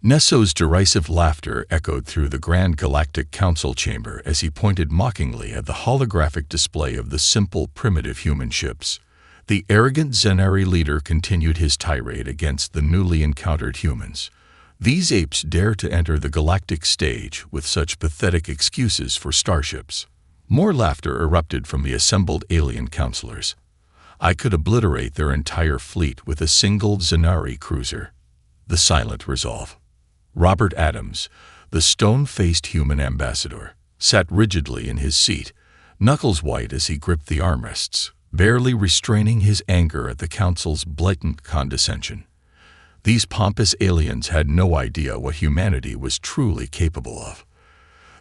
Nesso's derisive laughter echoed through the Grand Galactic Council chamber as he pointed mockingly at the holographic display of the simple, primitive human ships. The arrogant Zenari leader continued his tirade against the newly encountered humans. These apes dare to enter the galactic stage with such pathetic excuses for starships. More laughter erupted from the assembled alien counselors. I could obliterate their entire fleet with a single Zenari cruiser. The silent resolve. Robert Adams, the stone-faced human ambassador, sat rigidly in his seat, knuckles white as he gripped the armrests, barely restraining his anger at the council's blatant condescension. These pompous aliens had no idea what humanity was truly capable of.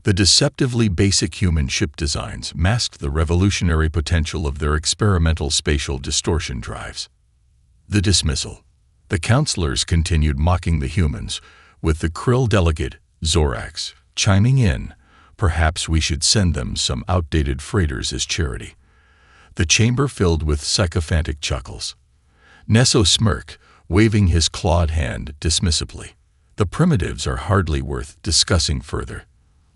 The deceptively basic human ship designs masked the revolutionary potential of their experimental spatial distortion drives. The dismissal. The counselors continued mocking the humans, with the Krill delegate, Zorax, chiming in, "Perhaps we should send them some outdated freighters as charity." The chamber filled with sycophantic chuckles. Nesso smirked, waving his clawed hand dismissively. "The primitives are hardly worth discussing further.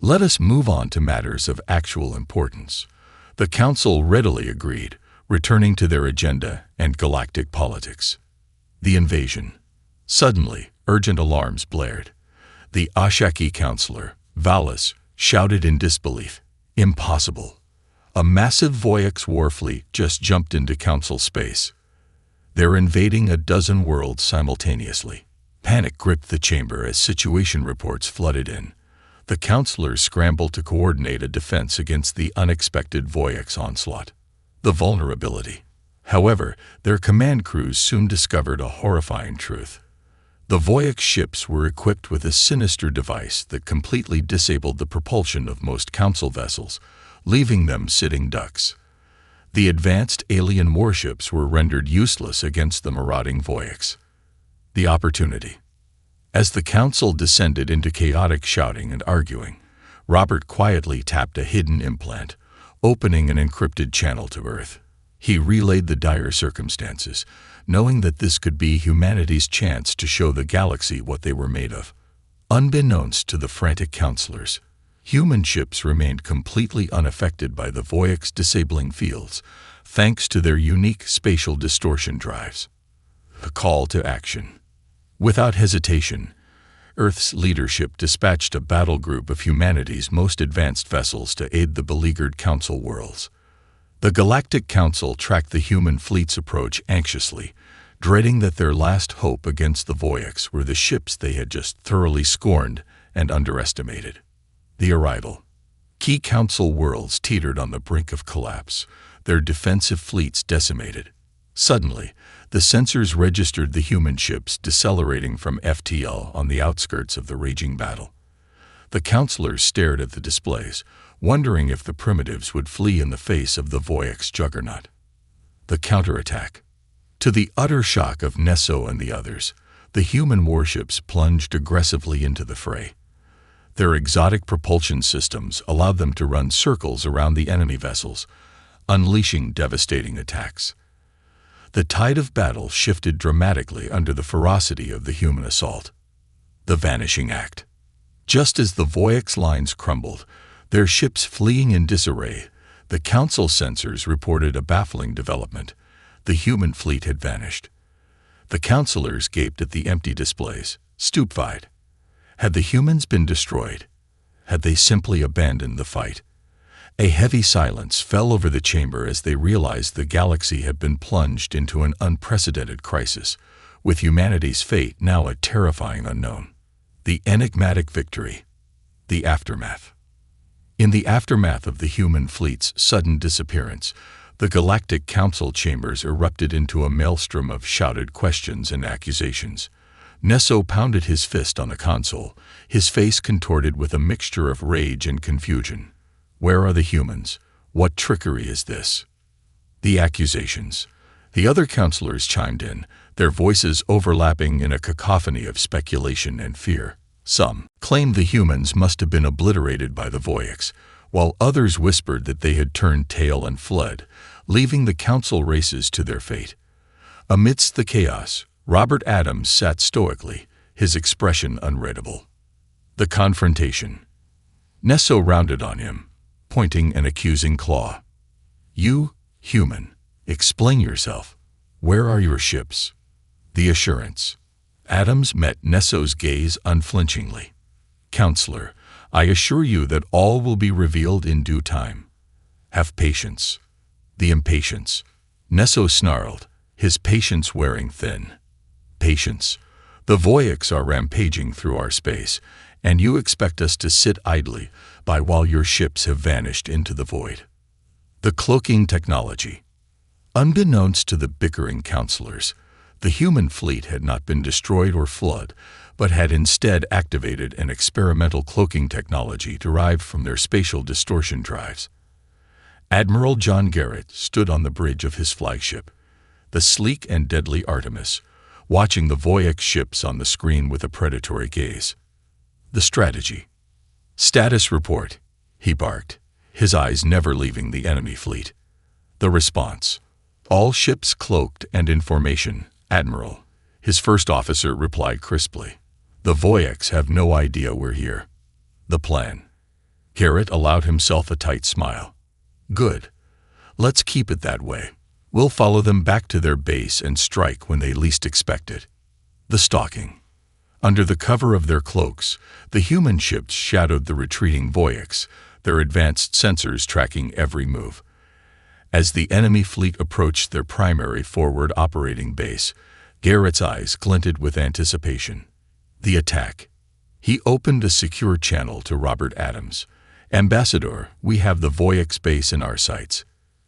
Let us move on to matters of actual importance." The council readily agreed, returning to their agenda and galactic politics. The invasion. Suddenly, urgent alarms blared. The Ashaki counselor, Valis, shouted in disbelief, "Impossible! A massive Voyix war fleet just jumped into council space. They're invading a dozen worlds simultaneously." Panic gripped the chamber as situation reports flooded in. The counselors scrambled to coordinate a defense against the unexpected Voyix onslaught. The vulnerability. However, their command crews soon discovered a horrifying truth. The Voyix ships were equipped with a sinister device that completely disabled the propulsion of most council vessels, leaving them sitting ducks. The advanced alien warships were rendered useless against the marauding Voyix. The opportunity. As the council descended into chaotic shouting and arguing, Robert quietly tapped a hidden implant, opening an encrypted channel to Earth. He relayed the dire circumstances, knowing that this could be humanity's chance to show the galaxy what they were made of. Unbeknownst to the frantic counselors, human ships remained completely unaffected by the Voyix disabling fields, thanks to their unique spatial distortion drives. A call to action. Without hesitation, Earth's leadership dispatched a battle group of humanity's most advanced vessels to aid the beleaguered council worlds. The Galactic Council tracked the human fleet's approach anxiously, dreading that their last hope against the Voyix were the ships they had just thoroughly scorned and underestimated. The arrival. Key council worlds teetered on the brink of collapse, their defensive fleets decimated. Suddenly, the sensors registered the human ships decelerating from FTL on the outskirts of the raging battle. The counselors stared at the displays, wondering if the primitives would flee in the face of the Voyix juggernaut. The counterattack. To the utter shock of Nesso and the others, the human warships plunged aggressively into the fray. Their exotic propulsion systems allowed them to run circles around the enemy vessels, unleashing devastating attacks. The tide of battle shifted dramatically under the ferocity of the human assault. The vanishing act. Just as the Voyix lines crumbled, their ships fleeing in disarray, the council sensors reported a baffling development. The human fleet had vanished. The counselors gaped at the empty displays, stupefied. Had the humans been destroyed? Had they simply abandoned the fight? A heavy silence fell over the chamber as they realized the galaxy had been plunged into an unprecedented crisis, with humanity's fate now a terrifying unknown. The enigmatic victory. The aftermath. In the aftermath of the human fleet's sudden disappearance, the Galactic Council chambers erupted into a maelstrom of shouted questions and accusations. Nesso pounded his fist on the console, his face contorted with a mixture of rage and confusion. Where are the humans? What trickery is this? The accusations. The other counselors chimed in, their voices overlapping in a cacophony of speculation and fear. Some claimed the humans must have been obliterated by the Voyix, while others whispered that they had turned tail and fled, leaving the council races to their fate. Amidst the chaos, Robert Adams sat stoically, his expression unreadable. The confrontation. Nesso rounded on him, pointing an accusing claw. "You, human, explain yourself. Where are your ships?" The assurance. Adams met Nesso's gaze unflinchingly. "Counselor, I assure you that all will be revealed in due time. Have patience." The impatience. Nesso snarled, his patience wearing thin. "Patience. The Voyaks are rampaging through our space, and you expect us to sit idly by while your ships have vanished into the void." The cloaking technology. Unbeknownst to the bickering counselors, the human fleet had not been destroyed or flooded, but had instead activated an experimental cloaking technology derived from their spatial distortion drives. Admiral John Garrett stood on the bridge of his flagship, the sleek and deadly Artemis, watching the Voyak ships on the screen with a predatory gaze. The strategy. "Status report," he barked, his eyes never leaving the enemy fleet. The response. "All ships cloaked and in formation, Admiral," his first officer replied crisply. "The Voyaks have no idea we're here." The plan. Garrett allowed himself a tight smile. "Good. Let's keep it that way. We'll follow them back to their base and strike when they least expect it." The stalking. Under the cover of their cloaks, the human ships shadowed the retreating Voyaks, their advanced sensors tracking every move. As the enemy fleet approached their primary forward operating base, Garrett's eyes glinted with anticipation. The attack. He opened a secure channel to Robert Adams. "Ambassador, we have the Voyaks base in our sights.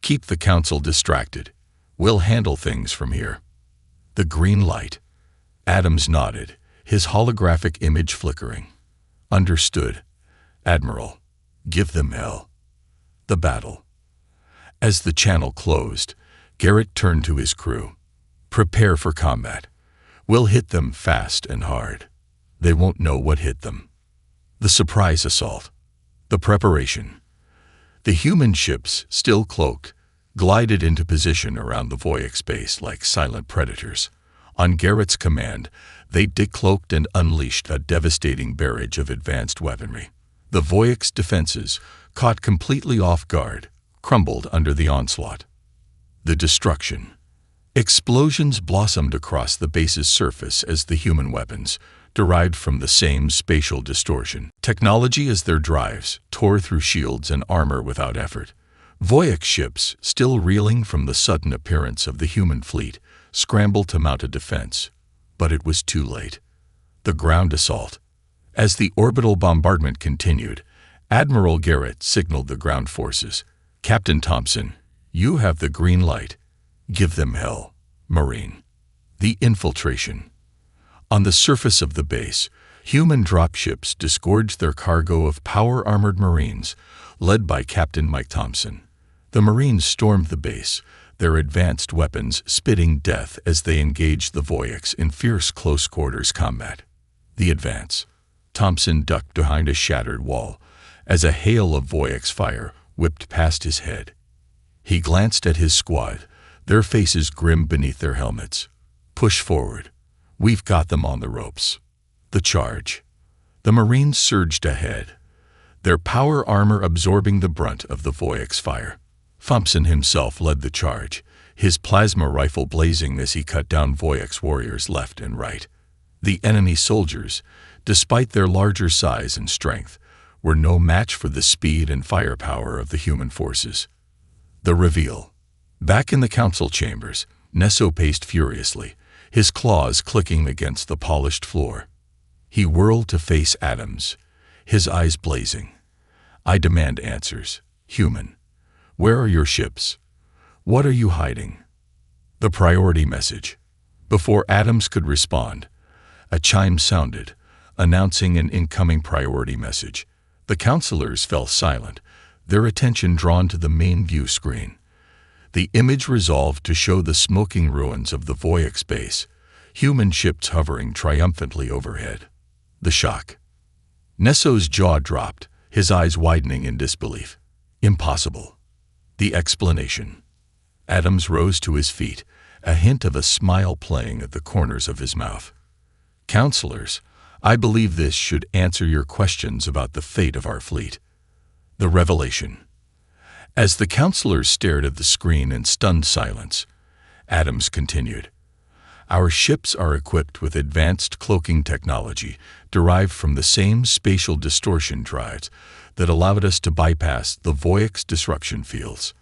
Keep the Council distracted. We'll handle things from here." The green light. Adams nodded, his holographic image flickering. "Understood. Admiral, give them hell." The battle. As the channel closed, Garrett turned to his crew. "Prepare for combat. We'll hit them fast and hard. They won't know what hit them." The surprise assault. The preparation. The human ships, still cloaked, glided into position around the Voyak base like silent predators. On Garrett's command, they decloaked and unleashed a devastating barrage of advanced weaponry. The Voyak's defenses, caught completely off guard, crumbled under the onslaught. The destruction. Explosions blossomed across the base's surface as the human weapons, derived from the same spatial distortion technology as their drives, tore through shields and armor without effort. Voyak ships, still reeling from the sudden appearance of the human fleet, scrambled to mount a defense. But it was too late. The ground assault. As the orbital bombardment continued, Admiral Garrett signaled the ground forces. "Captain Thompson, you have the green light. Give them hell, Marine." The infiltration. On the surface of the base, human dropships disgorged their cargo of power-armored Marines, led by Captain Mike Thompson. The Marines stormed the base, their advanced weapons spitting death as they engaged the Voyaks in fierce close-quarters combat. The advance. Thompson ducked behind a shattered wall as a hail of Voyaks fire whipped past his head. He glanced at his squad, their faces grim beneath their helmets. "Push forward. We've got them on the ropes." The charge. The Marines surged ahead, their power armor absorbing the brunt of the Voyaks' fire. Thompson himself led the charge, his plasma rifle blazing as he cut down Voyaks warriors left and right. The enemy soldiers, despite their larger size and strength, were no match for the speed and firepower of the human forces. The reveal. Back in the council chambers, Nesso paced furiously, his claws clicking against the polished floor. He whirled to face Adams, his eyes blazing. "I demand answers, human. Where are your ships? What are you hiding?" The priority message. Before Adams could respond, a chime sounded, announcing an incoming priority message. The counselors fell silent, their attention drawn to the main view screen. The image resolved to show the smoking ruins of the Voyaks base, human ships hovering triumphantly overhead. The shock. Nesso's jaw dropped, his eyes widening in disbelief. Impossible. The explanation. Adams rose to his feet, a hint of a smile playing at the corners of his mouth. Counselors, I believe this should answer your questions about the fate of our fleet. The revelation. As the counselors stared at the screen in stunned silence, Adams continued. Our ships are equipped with advanced cloaking technology derived from the same spatial distortion drives that allowed us to bypass the Voyix disruption fields.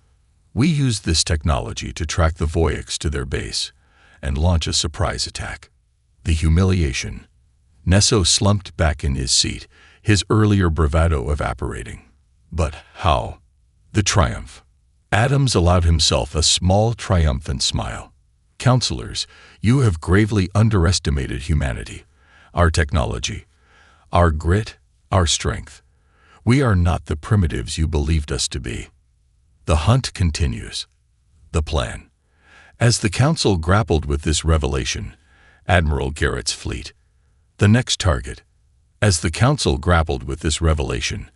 We used this technology to track the Voyix to their base and launch a surprise attack. The humiliation. Nesso slumped back in his seat, his earlier bravado evaporating. But how? The triumph. Adams allowed himself a small, triumphant smile. Counselors, you have gravely underestimated humanity, our technology, our grit, our strength. We are not the primitives you believed us to be. The hunt continues. The plan. As the Council grappled with this revelation, Admiral Garrett's fleet. The next target. As the Council grappled with this revelation,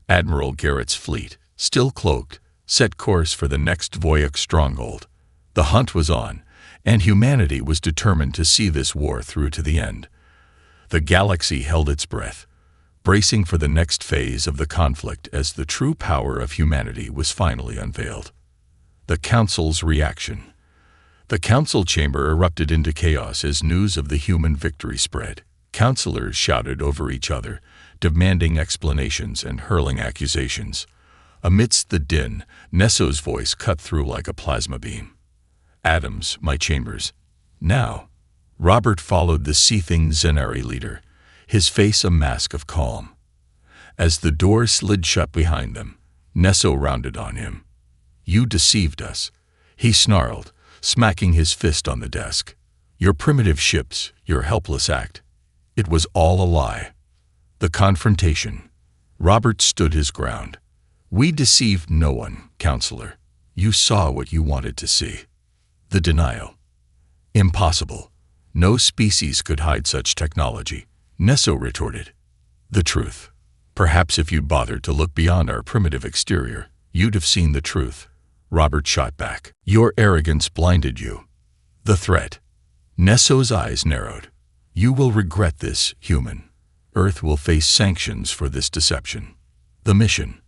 Admiral Garrett's fleet, still cloaked, set course for the next Voyix stronghold. The hunt was on, and humanity was determined to see this war through to the end. The galaxy held its breath, bracing for the next phase of the conflict as the true power of humanity was finally unveiled. The Council's reaction. The Council chamber erupted into chaos as news of the human victory spread. Counselors shouted over each other, demanding explanations and hurling accusations. Amidst the din, Nesso's voice cut through like a plasma beam. Adams, my chambers. Now. Robert followed the seething Zenari leader, his face a mask of calm. As the door slid shut behind them, Nesso rounded on him. You deceived us, he snarled, smacking his fist on the desk. Your primitive ships, your helpless act. It was all a lie. The confrontation. Robert stood his ground. We deceived no one, Counselor. You saw what you wanted to see. The denial. Impossible. No species could hide such technology, Nesso retorted. The truth. Perhaps if you'd bothered to look beyond our primitive exterior, you'd have seen the truth. Robert shot back. Your arrogance blinded you. The threat. Nesso's eyes narrowed. You will regret this, human. Earth will face sanctions for this deception. The mission.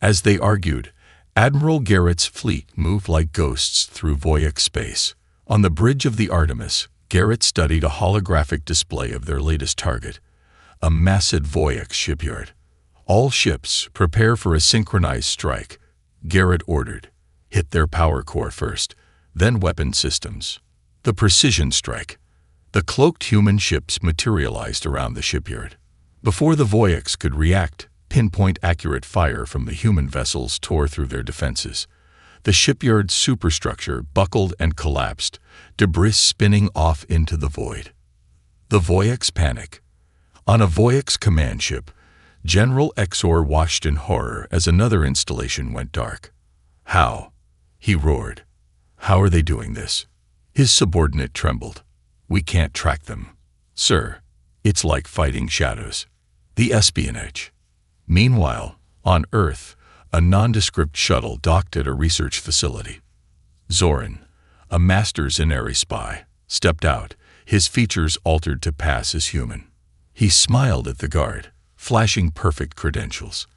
As they argued, Admiral Garrett's fleet moved like ghosts through Voyix space. On the bridge of the Artemis, Garrett studied a holographic display of their latest target, a massive Voyix shipyard. All ships, prepare for a synchronized strike, Garrett ordered. Hit their power core first, then weapon systems. The precision strike. The cloaked human ships materialized around the shipyard. Before the Voyix could react, pinpoint-accurate fire from the human vessels tore through their defenses. The shipyard's superstructure buckled and collapsed, debris spinning off into the void. The Voyix panic. On a Voyix command ship, General Exor watched in horror as another installation went dark. How? He roared. How are they doing this? His subordinate trembled. We can't track them. Sir, it's like fighting shadows. The espionage. Meanwhile, on Earth, a nondescript shuttle docked at a research facility. Zoran, a master Zenari spy, stepped out, his features altered to pass as human. He smiled at the guard, flashing perfect credentials.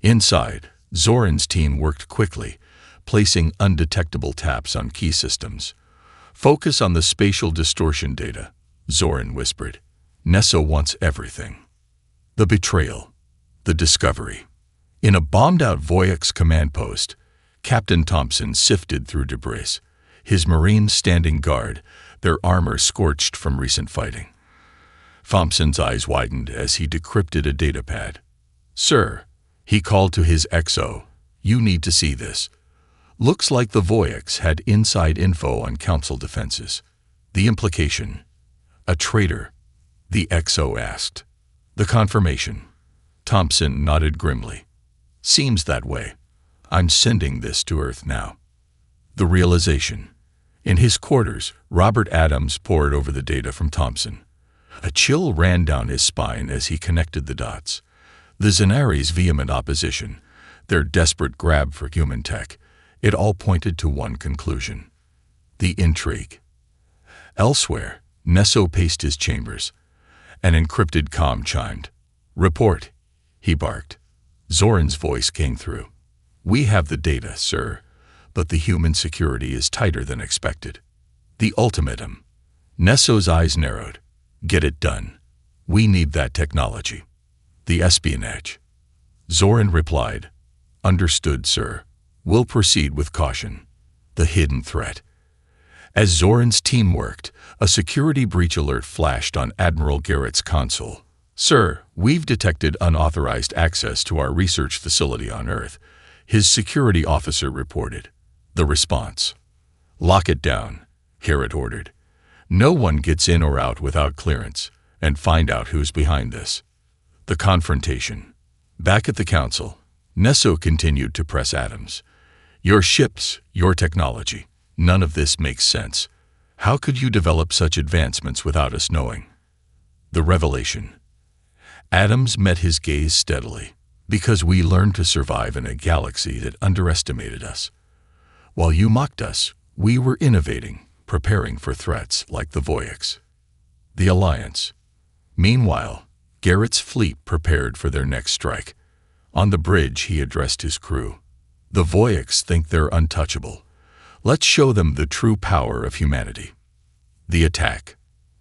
Inside, Zoran's team worked quickly, placing undetectable taps on key systems. Focus on the spatial distortion data, Zoran whispered. Nesso wants everything. The betrayal. The discovery. In a bombed-out Voyix command post, Captain Thompson sifted through debris, his Marines standing guard, their armor scorched from recent fighting. Thompson's eyes widened as he decrypted a datapad. Sir, he called to his XO, you need to see this. Looks like the Voyix had inside info on Council defenses. The implication. A traitor, the XO asked. The confirmation. Thompson nodded grimly. Seems that way. I'm sending this to Earth now. The realization. In his quarters, Robert Adams pored over the data from Thompson. A chill ran down his spine as he connected the dots. The Zenari's vehement opposition, their desperate grab for human tech, it all pointed to one conclusion. The intrigue. Elsewhere, Nesso paced his chambers, An encrypted comm chimed. "Report," he barked. Zoran's voice came through. "We have the data, sir, but the human security is tighter than expected." The ultimatum. Nesso's eyes narrowed. "Get it done. We need that technology." The espionage. Zoran replied, "Understood, sir. We'll proceed with caution." The hidden threat. As Zoran's team worked, a security breach alert flashed on Admiral Garrett's console. "Sir, we've detected unauthorized access to our research facility on Earth," his security officer reported. The response. "Lock it down," Garrett ordered. "No one gets in or out without clearance, and find out who's behind this." The confrontation. Back at the council, Nesso continued to press Adams. "Your ships, your technology. None of this makes sense. How could you develop such advancements without us knowing?" The revelation. Adams met his gaze steadily. "Because we learned to survive in a galaxy that underestimated us. While you mocked us, we were innovating, preparing for threats like the Voyix." The alliance. Meanwhile, Garrett's fleet prepared for their next strike. On the bridge, he addressed his crew. "The Voyix think they're untouchable. Let's show them the true power of humanity." The attack.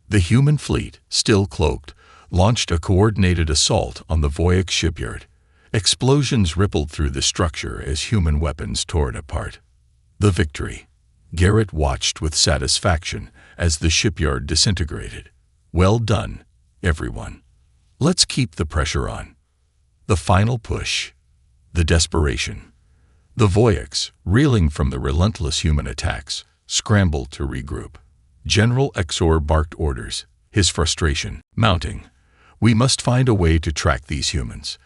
The human fleet, still cloaked, launched a coordinated assault on the Voyix shipyard. Explosions rippled through the structure as human weapons tore it apart. The victory. Garrett watched with satisfaction as the shipyard disintegrated. "Well done, everyone. Let's keep the pressure on." The final push. The desperation. The Voyix, reeling from the relentless human attacks, scrambled to regroup. General Exor barked orders, his frustration mounting. "We must find a way to track these humans.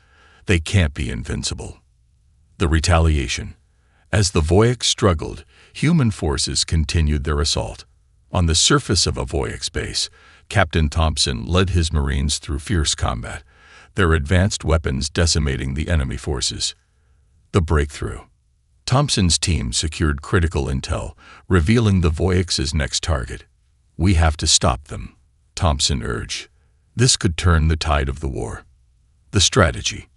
They can't be invincible." The retaliation. As the Voyix struggled, human forces continued their assault. On the surface of a Voyix base, Captain Thompson led his Marines through fierce combat, their advanced weapons decimating the enemy forces. The breakthrough. Thompson's team secured critical intel, revealing the Voyix's next target. "We have to stop them," Thompson urged. "This could turn the tide of the war." The strategy.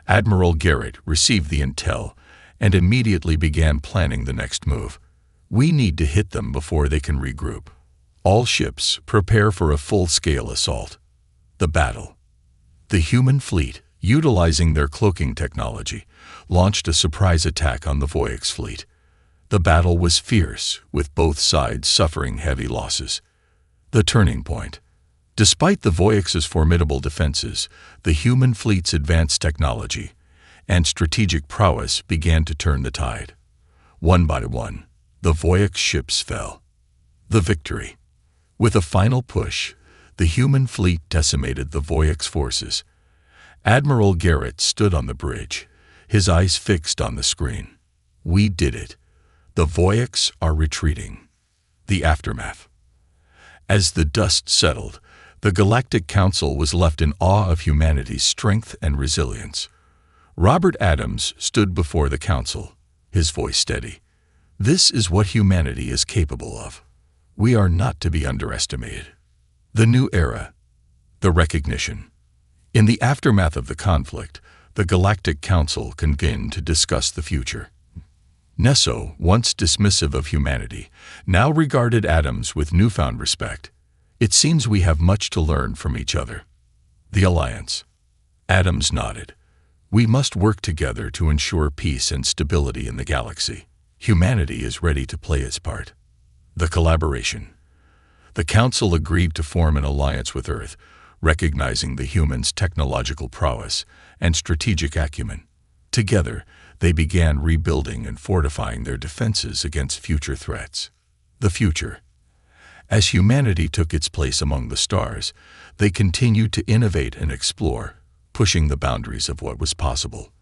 Admiral Garrett received the intel and immediately began planning the next move. "We need to hit them before they can regroup. All ships, prepare for a full-scale assault." The battle. The human fleet, utilizing their cloaking technology, launched a surprise attack on the Voyix fleet. The battle was fierce, with both sides suffering heavy losses. The turning point. Despite the Voyix's formidable defenses, the human fleet's advanced technology and strategic prowess began to turn the tide. One by one, the Voyix ships fell. The victory. With a final push, the human fleet decimated the Voyix forces. Admiral Garrett stood on the bridge, his eyes fixed on the screen. "We did it. The Voyix are retreating." The aftermath. As the dust settled, the Galactic Council was left in awe of humanity's strength and resilience. Robert Adams stood before the council, his voice steady. "This is what humanity is capable of. We are not to be underestimated." The new era. The recognition. In the aftermath of the conflict, the Galactic Council convened to discuss the future. Nesso, once dismissive of humanity, now regarded Adams with newfound respect. "It seems we have much to learn from each other." The alliance. Adams nodded. "We must work together to ensure peace and stability in the galaxy. Humanity is ready to play its part." The collaboration. The Council agreed to form an alliance with Earth, recognizing the humans' technological prowess and strategic acumen. Together, they began rebuilding and fortifying their defenses against future threats. The future. As humanity took its place among the stars, they continued to innovate and explore, pushing the boundaries of what was possible.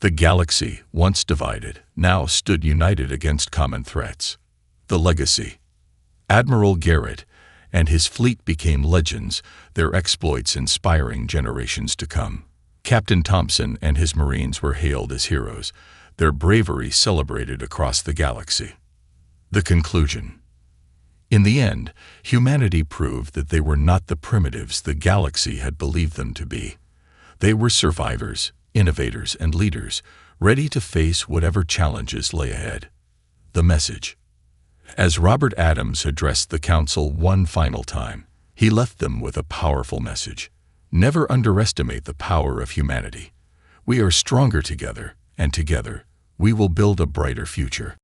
The galaxy, once divided, now stood united against common threats. The legacy. Admiral Garrett and his fleet became legends, their exploits inspiring generations to come. Captain Thompson and his Marines were hailed as heroes, their bravery celebrated across the galaxy. The conclusion. In the end, humanity proved that they were not the primitives the galaxy had believed them to be. They were survivors, innovators, and leaders, ready to face whatever challenges lay ahead. The message. As Robert Adams addressed the Council one final time, he left them with a powerful message. Never underestimate the power of humanity. We are stronger together, and together, we will build a brighter future.